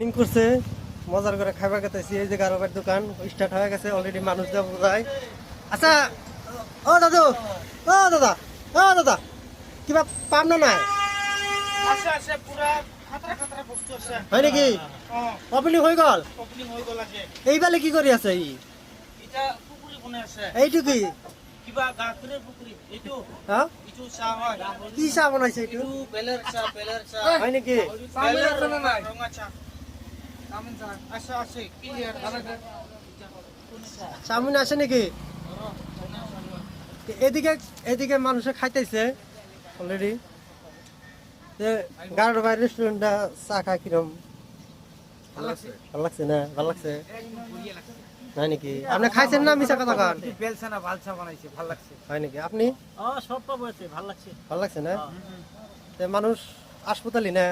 করছে মজার করে খাবার খেতেছি। এই যে গারোবার দোকান স্টার্ট হয়ে গেছে অলরেডি, মানুষ যাবো যায়। আচ্ছা ও দাদু, ও দাদা, ও দাদা, কিবা পাম না নাই আছে আছে পুরা খাতরা খাতরা বস্তু আছে হয় নাকি? ওপেনিং হয়ে গেল? ওপেনিং হৈ গল আছে। এইবালে কি কৰি আছে ই? এটা পুকুরি বনে আছে। এইটো কি? কিবা গাখীৰৰ পুকুরি এইটো। হা এইটো চাহ হয়। কি চাহ বনাইছে এইটো? এইটো বেলেৰ চাহ হয় নেকি? বেলেৰ নাই ৰঙা চাহ। কামন চাহ আছে আছে ক্লিয়াৰ আছে। চাওমিন আছে নাকি? এদিকে এদিকে মানুষে খাইতেছে অলরেডি। গারোবার রেস্টুরেন্টটা চা খায় কিরম? ভালো লাগছে না? ভালো লাগছে নাই নাকি? আপনি খাইছেন না মিছা কথা কন? বেলছা না ভালসা বানাইছে ভালো লাগছে। হয় নাকি? আপনি সব পাবো আছে ভালো লাগছে। ভালো লাগছে না? মানুষ হাসপাতালি না?